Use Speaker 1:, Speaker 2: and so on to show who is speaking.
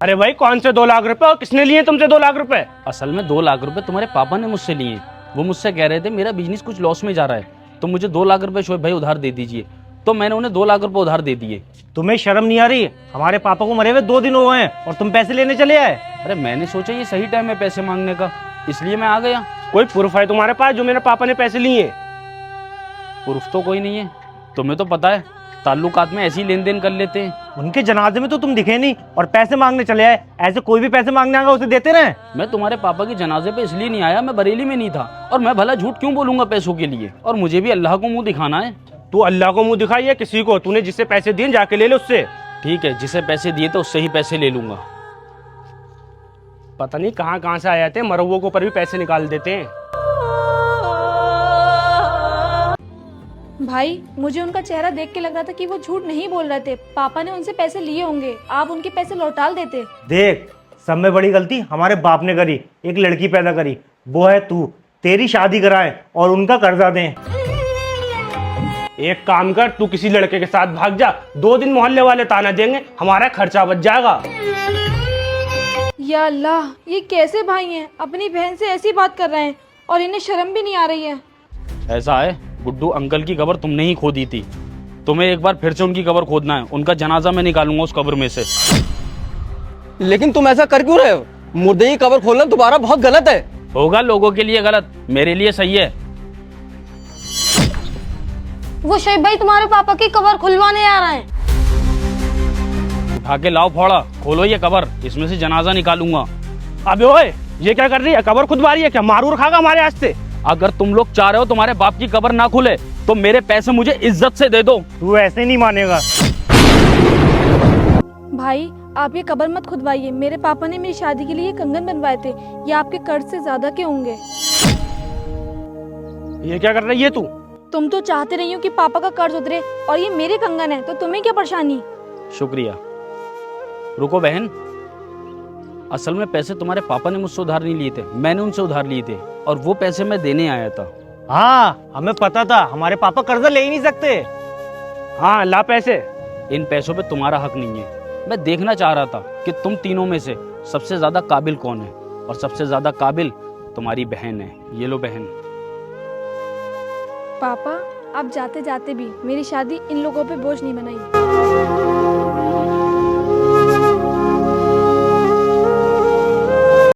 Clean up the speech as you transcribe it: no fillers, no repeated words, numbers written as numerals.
Speaker 1: अरे भाई कौन से 2 लाख रुपए और किसने लिए तुमसे 2 लाख रुपए?
Speaker 2: असल में 2 लाख रुपए तुम्हारे पापा ने मुझसे लिए। वो मुझसे कह रहे थे मेरा बिजनेस कुछ लॉस में जा रहा है, तो मुझे 2 लाख रुपए शोएब भाई उधार दे दीजिए। तो मैंने उन्हें 2 लाख रुपए उधार दे दिए।
Speaker 3: तुम्हें शर्म नहीं आ रही? हमारे पापा को मरे हुए 2 दिन हुए हैं और तुम पैसे लेने चले आए।
Speaker 2: अरे मैंने सोचा ये सही टाइम है पैसे मांगने का, इसलिए मैं आ गया।
Speaker 1: कोई प्रूफ है तुम्हारे पास जो मेरे पापा ने पैसे लिए?
Speaker 2: प्रूफ तो कोई नहीं है, तुम्हें तो पता है ताल्लुकात में ऐसी लेन देन कर लेते हैं।
Speaker 3: उनके जनाजे में तो तुम दिखे नहीं और पैसे मांगने चले आए। ऐसे कोई भी पैसे मांगने आएगा उसे देते रहे।
Speaker 2: मैं तुम्हारे पापा के जनाजे पे इसलिए नहीं आया, मैं बरेली में नहीं था, और मैं भला झूठ क्यों बोलूंगा पैसों के लिए, और मुझे भी अल्लाह को मुंह दिखाना है।
Speaker 1: तू अल्लाह को मुंह दिखाई है किसी को? तूने जिससे पैसे दिए जाके ले ले उससे।
Speaker 2: ठीक है, जिसे पैसे दिए थे उससे ही पैसे ले लूंगा।
Speaker 1: पता नहीं कहाँ कहाँ से आ जाते हैं, मरवों के ऊपर भी पैसे निकाल देते हैं।
Speaker 4: भाई मुझे उनका चेहरा देख के लग रहा था कि वो झूठ नहीं बोल रहे थे। पापा ने उनसे पैसे लिए होंगे, आप उनके पैसे लौटा देते।
Speaker 3: देख, सब में बड़ी गलती हमारे बाप ने करी। एक लड़की पैदा करी, वो है तू। तेरी शादी कराएं और उनका कर्जा दें।
Speaker 1: एक काम कर, तू किसी लड़के के साथ भाग जा, 2 दिन मोहल्ले वाले ताना देंगे, हमारा खर्चा बच जाएगा।
Speaker 4: या अल्लाह, ये कैसे भाई हैं? अपनी बहन से ऐसी बात कर रहे हैं और इन्हें शर्म भी नहीं आ रही है।
Speaker 2: ऐसा है, गुड्डू अंकल की कब्र तुमने ही खोदी थी, तुम्हें एक बार फिर से उनकी कब्र खोदना है। उनका जनाजा मैं निकालूंगा उस कब्र में से।
Speaker 5: लेकिन तुम ऐसा कर क्यों रहे हो? मुर्दे की कब्र खोलना दोबारा बहुत गलत है।
Speaker 2: होगा लोगों के लिए गलत, मेरे लिए सही है।
Speaker 6: वो शोएब भाई तुम्हारे पापा की कब्र खुलवाने आ रहे हैं।
Speaker 2: उठा के लाओ फोड़ा, खोलो ये कब्र, इसमें से जनाजा निकालूंगा।
Speaker 1: अबे ओए, ये क्या कर रही है? कब्र खुदवा रही है क्या? मारू रखागा हमारे आज से।
Speaker 2: अगर तुम लोग चाह रहे हो तुम्हारे बाप की कब्र ना खुले तो मेरे पैसे मुझे इज्जत से दे दो।
Speaker 3: तू ऐसे नहीं मानेगा।
Speaker 4: भाई आप ये कब्र मत खुदवाइए। मेरे पापा ने मेरी शादी के लिए ये कंगन बनवाए थे, ये आपके कर्ज से ज्यादा के होंगे।
Speaker 1: ये क्या कर रही है तू?
Speaker 4: तुम तो चाहते नहीं हो कि पापा का कर्ज उतरे, और ये मेरे कंगन है तो तुम्हें क्या परेशानी?
Speaker 2: शुक्रिया। रुको बहन, असल में पैसे तुम्हारे पापा ने मुझसे उधार नहीं लिए थे, मैंने उनसे उधार लिए थे, और वो पैसे मैं देने आया था।
Speaker 3: हाँ, हमें पता था हमारे पापा कर्जा ले ही नहीं सकते।
Speaker 1: हाँ ला पैसे।
Speaker 2: इन पैसों पे तुम्हारा हक नहीं है। मैं देखना चाह रहा था कि तुम तीनों में से सबसे ज्यादा काबिल कौन है, और सबसे ज्यादा काबिल तुम्हारी बहन है। ये लो बहन।
Speaker 4: पापा आप जाते जाते भी मेरी शादी इन लोगों पे बोझ नहीं बनाई।